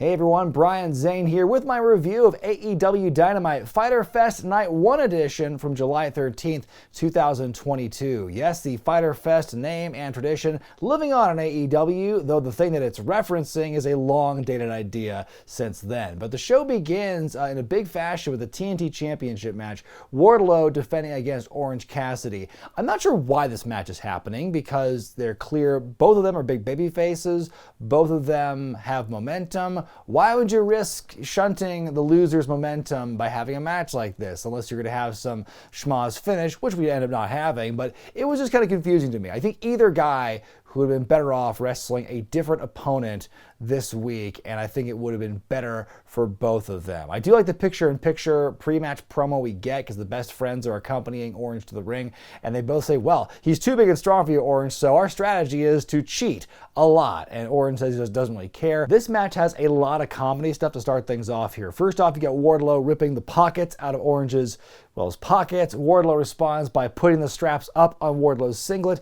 Hey everyone, Brian Zane here with my review of AEW Dynamite Fyter Fest Night 1 edition from July 13th, 2022. Yes, the Fyter Fest name and tradition living on in AEW, though the thing that it's referencing is a long-dated idea since then. But the show begins in a big fashion with a TNT Championship match, Wardlow defending against Orange Cassidy. I'm not sure why this match is happening because they're clear, both of them are big baby faces, both of them have momentum. Why would you risk shunting the loser's momentum by having a match like this, unless you're going to have some schmoz finish, which we end up not having, but it was just kind of confusing to me. I think either guy who would have been better off wrestling a different opponent this week, and I think it would have been better for both of them. I do like the picture-in-picture pre-match promo we get because the best friends are accompanying Orange to the ring, and they both say, well, he's too big and strong for you, Orange, so our strategy is to cheat a lot, and Orange says he just doesn't really care. This match has a lot of comedy stuff to start things off here. First off, you got Wardlow ripping the pockets out of Orange's, well, his pockets. Wardlow responds by putting the straps up on Wardlow's singlet.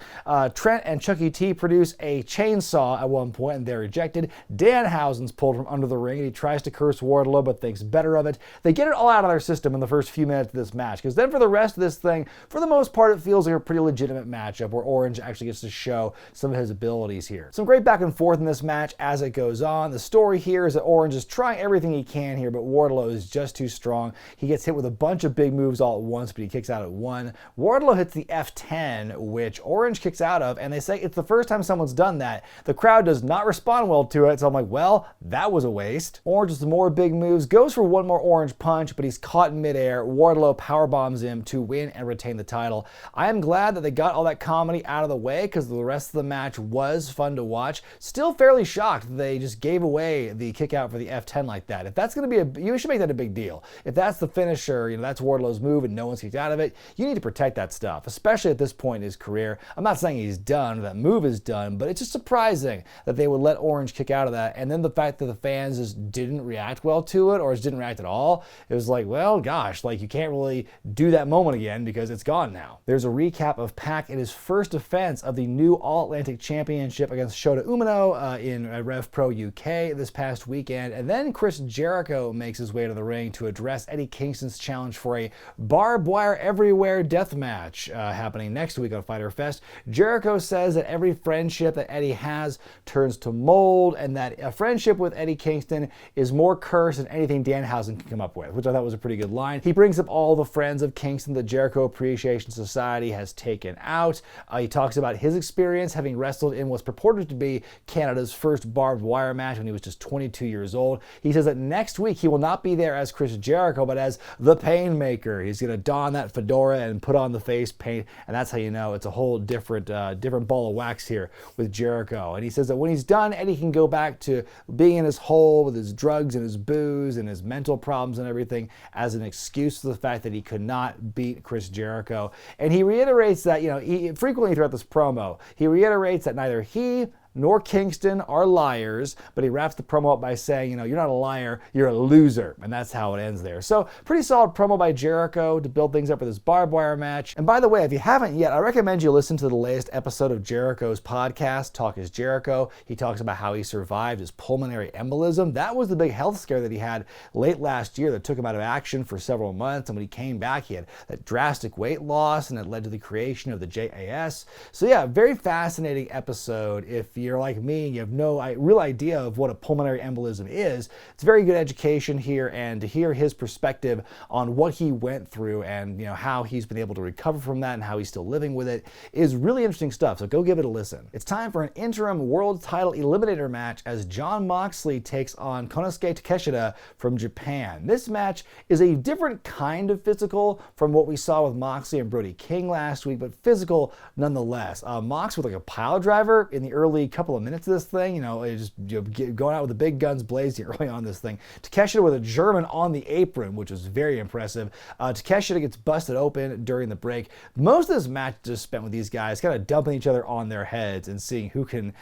Trent and Chucky T produce a chainsaw at one point, and they're ejected. Danhausen's pulled from under the ring, and he tries to curse Wardlow, but thinks better of it. They get it all out of their system in the first few minutes of this match, because then for the rest of this thing, for the most part, it feels like a pretty legitimate matchup where Orange actually gets to show some of his abilities here. Some great back and forth in this match as it goes on. The story here is that Orange is trying everything he can here, but Wardlow is just too strong. He gets hit with a bunch of big moves all at once, but he kicks out at one. Wardlow hits the F10, which Orange kicks out of, and they say it's the first time someone's done that. The crowd does not respond well to it, so I'm like, well, that was a waste. Orange with some more big moves, goes for one more Orange punch, but he's caught in midair. Wardlow powerbombs him to win and retain the title. I am glad that they got all that comedy out of the way because the rest of the match was fun to watch. Still fairly shocked that they just gave away the kick out for the F10 like that. If that's going to be you should make that a big deal. If that's the finisher, that's Wardlow's move and no one's kicked out of it, you need to protect that stuff, especially at this point in his career. I'm not saying he's done, that move is done, but it's just surprising that they would let Orange kick out of that. And then the fact that the fans just didn't react well to it or just didn't react at all, it was like, well, gosh, like you can't really do that moment again because it's gone now. There's a recap of Pac in his first defense of the new All-Atlantic Championship against Shota Umino in Rev Pro UK this past weekend. And then Chris Jericho makes his way to the ring to address Eddie Kingston's challenge for a barbed wire everywhere death match happening next week on Fyter Fest. Jericho says that every friendship that Eddie has turns to mold, and that a friendship with Eddie Kingston is more cursed than anything Danhausen can come up with, which I thought was a pretty good line. He brings up all the friends of Kingston that Jericho Appreciation Society has taken out. He talks about his experience having wrestled in what's purported to be Canada's first barbed wire match when he was just 22 years old. He says that next week he will not be there as Chris Jericho, but as the Painmaker. He's going to don that fedora and put on the face paint, and that's how you know it's a whole different ball of wax here with Jericho. And he says that when he's done, Eddie can go back to being in his hole with his drugs and his booze and his mental problems and everything as an excuse to the fact that he could not beat Chris Jericho. And he reiterates that, he frequently throughout this promo, he reiterates that neither he nor Kingston are liars, but he wraps the promo up by saying, you're not a liar, you're a loser. And that's how it ends there. So pretty solid promo by Jericho to build things up for this barbed wire match. And by the way, if you haven't yet, I recommend you listen to the latest episode of Jericho's podcast, Talk is Jericho. He talks about how he survived his pulmonary embolism. That was the big health scare that he had late last year that took him out of action for several months. And when he came back, he had that drastic weight loss, and it led to the creation of the JAS. So yeah, very fascinating episode. If you're like me and you have no real idea of what a pulmonary embolism is, it's very good education here, and to hear his perspective on what he went through and how he's been able to recover from that and how he's still living with it is really interesting stuff, so go give it a listen. It's time for an interim world title eliminator match as Jon Moxley takes on Konosuke Takeshita from Japan. This match is a different kind of physical from what we saw with Moxley and Brody King last week, but physical nonetheless. Mox with like a pile driver in the early couple of minutes of this thing, going out with the big guns blazing early on this thing. Takeshita with a German on the apron, which was very impressive. Takeshita gets busted open during the break. Most of this match just spent with these guys kind of dumping each other on their heads and seeing who can,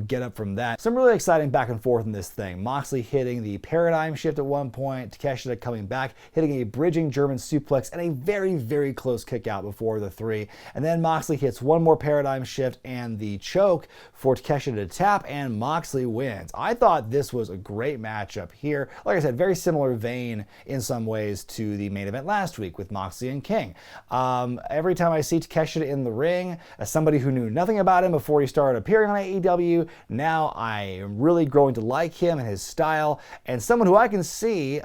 get up from that. Some really exciting back and forth in this thing. Moxley hitting the paradigm shift at one point, Takeshita coming back, hitting a bridging German suplex and a very, very close kick out before the three. And then Moxley hits one more paradigm shift and the choke for Takeshita Takeshita to tap, and Moxley wins. I thought this was a great matchup here. Like I said, very similar vein in some ways to the main event last week with Moxley and King. Every time I see Takeshita in the ring, as somebody who knew nothing about him before he started appearing on AEW, now I am really growing to like him and his style, and someone who I can see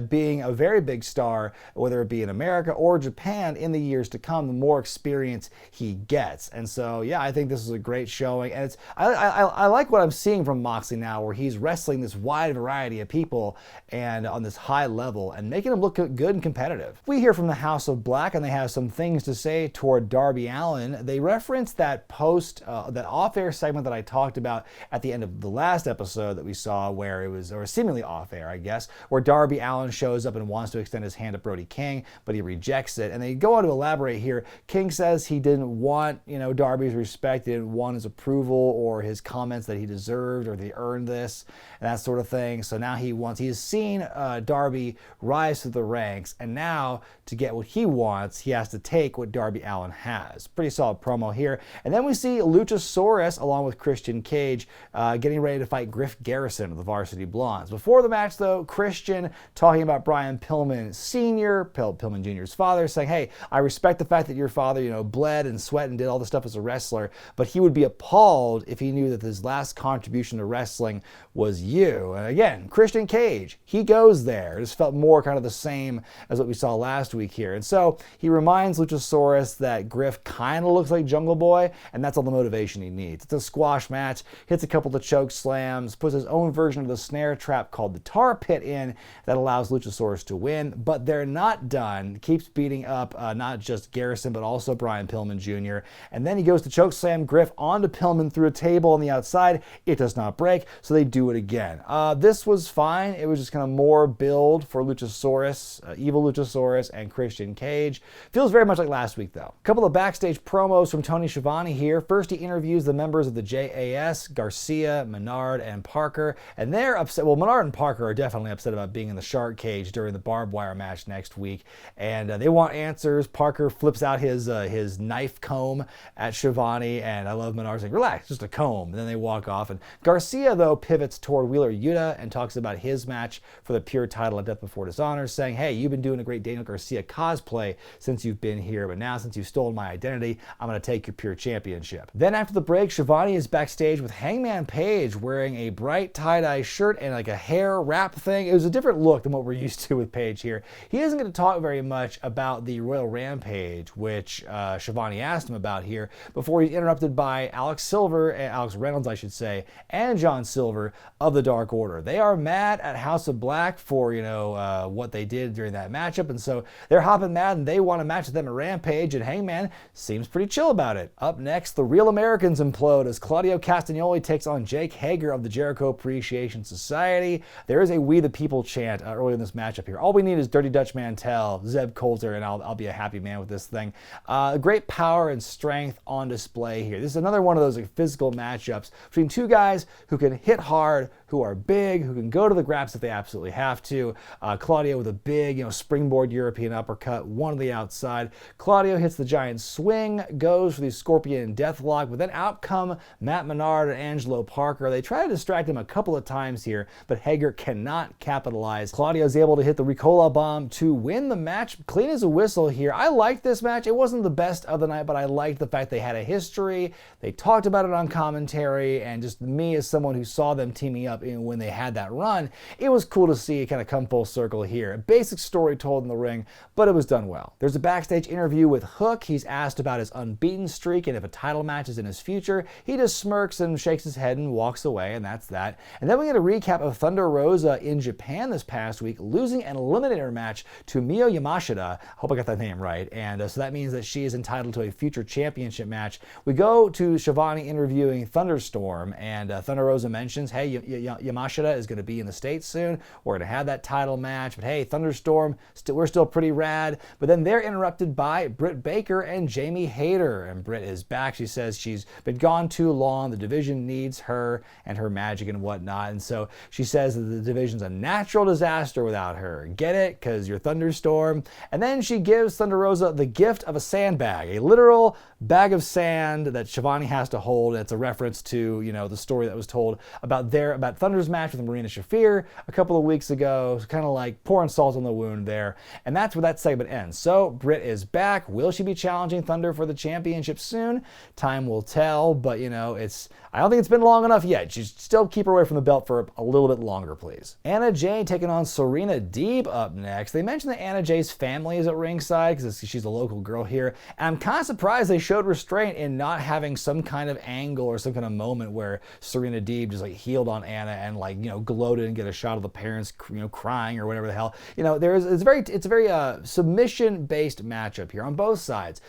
being a very big star, whether it be in America or Japan in the years to come, the more experience he gets. And so, yeah, I think this is a great showing, and I like what I'm seeing from Moxley now, where he's wrestling this wide variety of people and on this high level and making them look good and competitive. We hear from the House of Black, and they have some things to say toward Darby Allin. They reference that that off-air segment that I talked about at the end of the last episode that we saw, where it was, or seemingly off-air, I guess, where Darby Allin shows up and wants to extend his hand to Brody King, but he rejects it. And they go on to elaborate here. King says he didn't want, Darby's respect, he didn't want his approval or his comments that he deserved or that he earned this and that sort of thing. So now he's seen Darby rise through the ranks, and now to get what he wants, he has to take what Darby Allin has. Pretty solid promo here. And then we see Luchasaurus along with Christian Cage getting ready to fight Griff Garrison of the Varsity Blondes. Before the match, though, Christian talking about Brian Pillman Sr., Pillman Jr.'s father, saying, hey, I respect the fact that your father, bled and sweat and did all this stuff as a wrestler, but he would be appalled if he knew that his last contribution to wrestling was you. And again, Christian Cage, he goes there. It just felt more kind of the same as what we saw last week here. And so he reminds Luchasaurus that Griff kind of looks like Jungle Boy, and that's all the motivation he needs. It's a squash match, hits a couple of choke slams, puts his own version of the snare trap called the Tar Pit in that allows Luchasaurus to win, but they're not done. Keeps beating up not just Garrison, but also Brian Pillman Jr. And then he goes to choke slam Griff onto Pillman through a table on the outside. It does not break, so they do it again. This was fine. It was just kind of more build for Luchasaurus, Evil Luchasaurus, and Christian Cage. Feels very much like last week, though. A couple of backstage promos from Tony Schiavone here. First, he interviews the members of the JAS, Garcia, Menard, and Parker, and they're upset. Well, Menard and Parker are definitely upset about being in the shark cage during the barbed wire match next week, and they want answers. Parker flips out his knife comb at Schiavone, and I love Menard saying, relax, just a comb. And then they walk off, and Garcia, though, pivots toward Wheeler Yuta and talks about his match for the pure title of Death Before Dishonor, saying, hey, you've been doing a great Daniel Garcia cosplay since you've been here, but now since you've stolen my identity, I'm going to take your pure championship. Then after the break, Schiavone is backstage with Hangman Page wearing a bright tie-dye shirt and like a hair wrap thing. It was a different look than what we're used to with Page here. He isn't going to talk very much about the Royal Rampage, which Schiavone asked him about here, before he's interrupted by Alex Reynolds, I should say, and John Silver of the Dark Order. They are mad at House of Black for, what they did during that matchup, and so they're hopping mad and they want to match with them at Rampage, and Hangman seems pretty chill about it. Up next, the Real Americans implode as Claudio Castagnoli takes on Jake Hager of the Jericho Appreciation Society. There is a We the People chant early in this matchup here. All we need is Dirty Dutch Mantel, Zeb Coulter, and I'll be a happy man with this thing. Great power and strength on display here. This is another one of those physical matchups between two guys who can hit hard, who are big, who can go to the graps if they absolutely have to. Claudio with a big, springboard European uppercut, one on the outside. Claudio hits the giant swing, goes for the Scorpion Deathlock, but then out come Matt Menard and Angelo Parker. They try to distract him a couple of times here, but Hager cannot capitalize. Claudio's able to hit the Ricola Bomb to win the match clean as a whistle here. I liked this match. It wasn't the best of the night, but I liked the fact they had a history. They talked about it on commentary, and just me as someone who saw them teaming up when they had that run, it was cool to see it kind of come full circle here. A basic story told in the ring, but it was done well. There's a backstage interview with Hook. He's asked about his unbeaten streak and if a title match is in his future. He just smirks and shakes his head and walks away, and that's that. And then we get a recap of Thunder Rosa in Japan this past week, losing an eliminator match to Mio Yamashita. I hope I got that name right. And so that means that she is entitled to a future championship match. We go to Schiavone interviewing Thunderstorm, and Thunder Rosa mentions, hey, Yamashita is going to be in the States soon. We're going to have that title match. But hey, Thunderstorm, we're still pretty rad. But then they're interrupted by Britt Baker and Jamie Hayter. And Britt is back. She says she's been gone too long. The division needs her and her magic and whatnot. And so she says that the division's a natural disaster without her. Get it? Because you're Thunderstorm. And then she gives Thunder Rosa the gift of a sandbag, a literal bag of sand that Shivani has to hold. It's a reference to, you know, the story that was told about Thunder's match with Marina Shafir a couple of weeks ago. It's kind of like pouring salt on the wound there. And that's where that segment ends. So Britt is back. Will she be challenging Thunder for the championship soon? Time will tell, but you know, I don't think it's been long enough yet. She's still keep her away from the belt for a little bit longer, please. Anna Jay taking on Serena Deeb up next. They mentioned that Anna Jay's family is at ringside because she's a local girl here. And I'm kind of surprised they showed restraint in not having some kind of angle or some kind of moment where Serena Deeb just like healed on Anna and like, you know, gloated and get a shot of the parents, you know, crying or whatever the hell. You know, it's a very submission-based matchup here on both sides.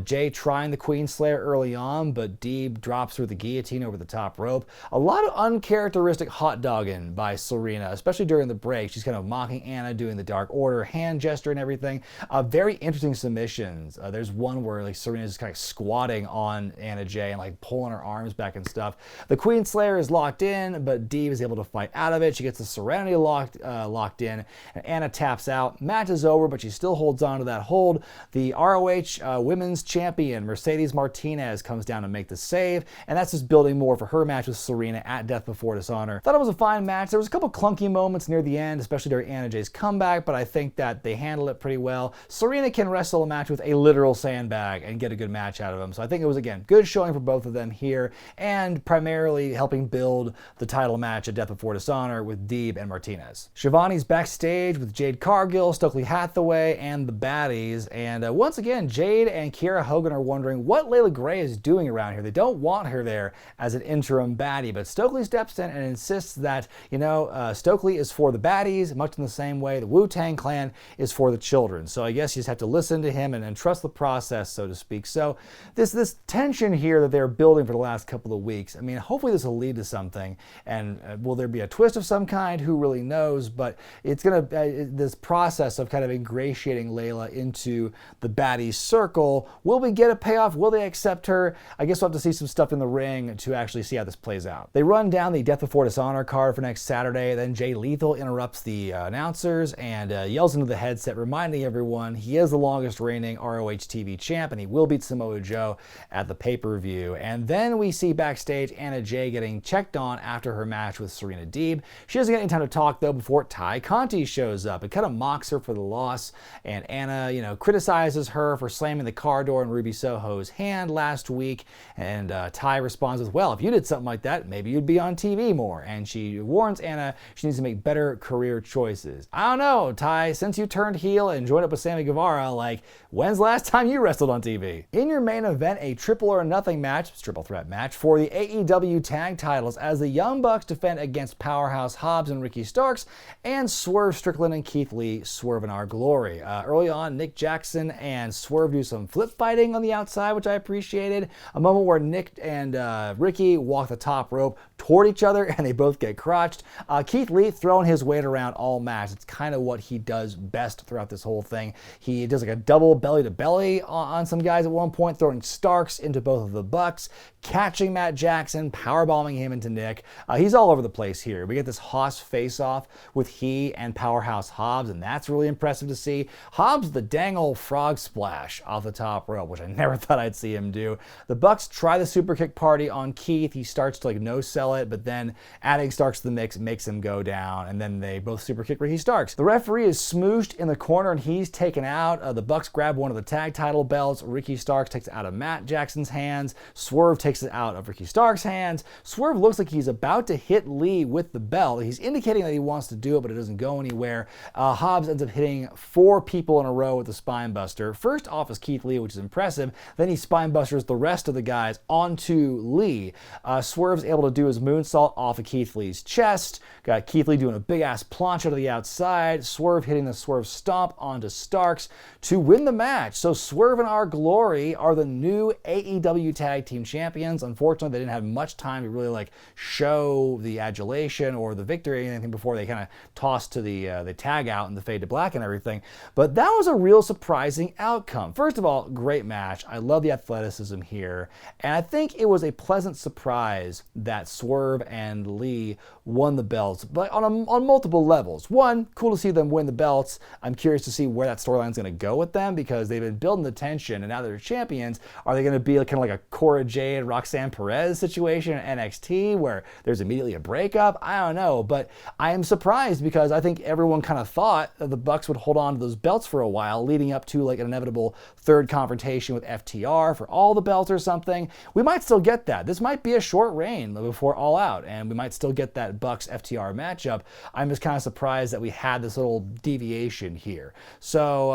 Jay trying the Queen Slayer early on, but Deeb drops through the guillotine over the top rope. A lot of uncharacteristic hot dogging by Serena, especially during the break. She's kind of mocking Anna, doing the Dark Order hand gesture and everything. Very interesting submissions. There's one where like Serena's kind of squatting on Anna Jay and like pulling her arms back and stuff. The Queen Slayer is locked in, but Deeb is able to fight out of it. She gets the Serenity locked in, and Anna taps out. Match is over, but she still holds on to that hold. The ROH Women's Champion Mercedes Martinez comes down to make the save, and that's just building more for her match with Serena at Death Before Dishonor. Thought it was a fine match. There was a couple clunky moments near the end, especially during Anna Jay's comeback, but I think that they handled it pretty well. Serena can wrestle a match with a literal sandbag and get a good match out of him. So I think it was, again, good showing for both of them here, and primarily helping build the title match at Death Before Dishonor with Deeb and Martinez. Shivani's backstage with Jade Cargill, Stokely Hathaway, and the baddies. And once again, Jade and Kiera Hogan are wondering what Layla Gray is doing around here. They don't want her there as an interim baddie, but Stokely steps in and insists that, you know, Stokely is for the baddies, much in the same way the Wu-Tang Clan is for the children. So I guess you just have to listen to him and trust the process, so to speak. So this tension here that they're building for the last couple of weeks, I mean, hopefully this will lead to something. And will there be a twist of some kind? Who really knows? But it's going to, this process of kind of ingratiating Layla into the baddies circle, will we get a payoff? Will they accept her? I guess we'll have to see some stuff in the ring to actually see how this plays out. They run down the Death Before Dishonor card for next Saturday. Then Jay Lethal interrupts the announcers and yells into the headset, reminding everyone he is the longest reigning ROH TV champ and he will beat Samoa Joe at the pay-per-view. And then we see backstage Anna Jay getting checked on after her match with Serena Deeb. She doesn't get any time to talk though before Ty Conti shows up. It kind of mocks her for the loss, and Anna, you know, criticizes her for slamming the car door in Ruby Soho's hand last week. And Ty responds with, well, if you did something like that, maybe you'd be on TV more. And she warns Anna she needs to make better career choices. I don't know, Ty, since you turned heel and joined up with Sammy Guevara, like, when's the last time you wrestled on TV? In your main event, a triple or nothing match, triple threat match, for the AEW tag titles as the Young Bucks defend against Powerhouse Hobbs and Ricky Starks, and Swerve Strickland and Keith Lee swerve in our glory. Early on, Nick Jackson and Swerve do some flip fighting on the outside, which I appreciated. A moment where Nick and Ricky walk the top rope toward each other and they both get crotched. Keith Lee throwing his weight around all match. It's kind of what he does best throughout this whole thing. He does like a double belly to belly on some guys at one point, throwing Starks into both of the Bucks, catching Matt Jackson, powerbombing him into Nick. He's all over the place here. We get this Haas face-off with he and Powerhouse Hobbs, and that's really impressive to see. Hobbs, the dang old frog splash off the top rope, which I never thought I'd see him do. The Bucks try the super kick party on Keith. He starts to like no-sell it, but then adding Starks to the mix makes him go down, and then they both super kick Ricky Starks. The referee is smooshed in the corner, and he's taken out. The Bucks grab one of the tag title belts. Ricky Starks takes it out of Matt Jackson's hands. Swerve takes it out of Ricky Starks' hands. Swerve looks like he's about to hit Lee with the belt. He's indicating that he wants to do it, but it doesn't go anywhere. Hobbs ends up hitting 4 people in a row with the spine buster. First off is Keith Lee, which is impressive. Then he spine busters the rest of the guys onto Lee. Swerve's able to do his moonsault off of Keith Lee's chest. Got Keith Lee doing a big ass plancha to the outside. Swerve hitting the Swerve stomp onto Starks to win the match. So Swerve and Our Glory are the new AEW Tag Team Champions. Unfortunately, they didn't have much time to really like show the adulation or the victory or anything before they kind of tossed to the tag out and the fade to black and everything. But that was a real surprising outcome. First of all, great match. I love the athleticism here. And I think it was a pleasant surprise that Swerve and Lee won the belts, but on multiple levels. One, cool to see them win the belts. I'm curious to see where that storyline is going to go with them, because they've been building the tension, and now they're champions. Are they going to be kind of like a Cora Jade, Roxanne Perez situation in NXT where there's immediately a breakup? I don't know, but I am surprised because I think everyone kind of thought that the Bucks would hold on to those belts for a while, leading up to like an inevitable third confrontation with FTR for all the belts or something. We might still get that. This might be a short reign before All Out, and we might still get that Bucks FTR matchup. I'm just kind of surprised that we had this little deviation here. So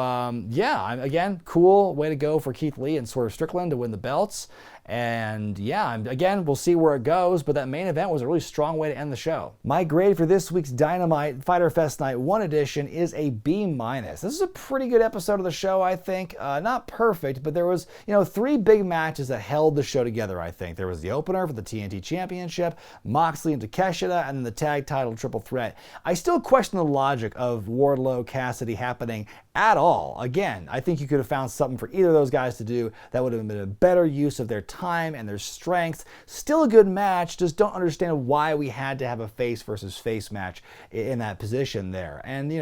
yeah, again, cool way to go for Keith Lee and Swerve Strickland to win the belts. And yeah, again, we'll see where it goes, but that main event was a really strong way to end the show. My grade for this week's Dynamite Fyter Fest Night 1 edition is a B-. This is a pretty good episode of the show, I think. Not perfect, but there was, 3 big matches that held the show together, I think. There was the opener for the TNT Championship, Moxley and Takeshita, and then the tag title triple threat. I still question the logic of Wardlow Cassidy happening at all. Again, I think you could have found something for either of those guys to do that would have been a better use of their time and their strengths. Still a good match, just don't understand why we had to have a face versus face match in that position there. And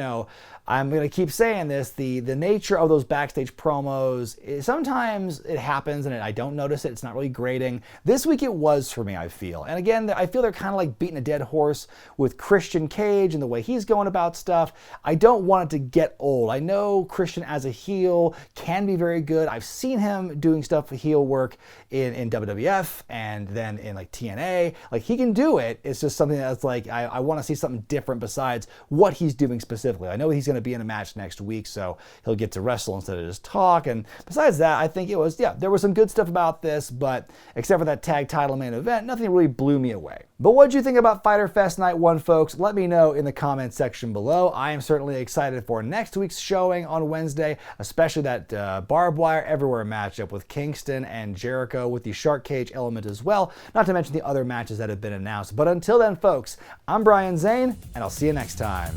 I'm going to keep saying this, the nature of those backstage promos, sometimes it happens and I don't notice it. It's not really grating. This week it was for me, I feel. And again, I feel they're kind of like beating a dead horse with Christian Cage and the way he's going about stuff. I don't want it to get old. I know Christian as a heel can be very good. I've seen him doing stuff for heel work in WWF and then in like TNA. Like, he can do it. It's just something that's like, I want to see something different besides what he's doing specifically. I know he's going to be in a match next week, so he'll get to wrestle instead of just talk. And besides that, I think it was, there was some good stuff about this, but except for that tag title main event, nothing really blew me away. But what did you think about Fyter Fest Night 1, folks? Let me know in the comment section below. I am certainly excited for next week's showing on Wednesday, especially that barbed wire everywhere matchup with Kingston and Jericho with the shark cage element as well, not to mention the other matches that have been announced. But until then, folks, I'm Brian Zane, and I'll see you next time.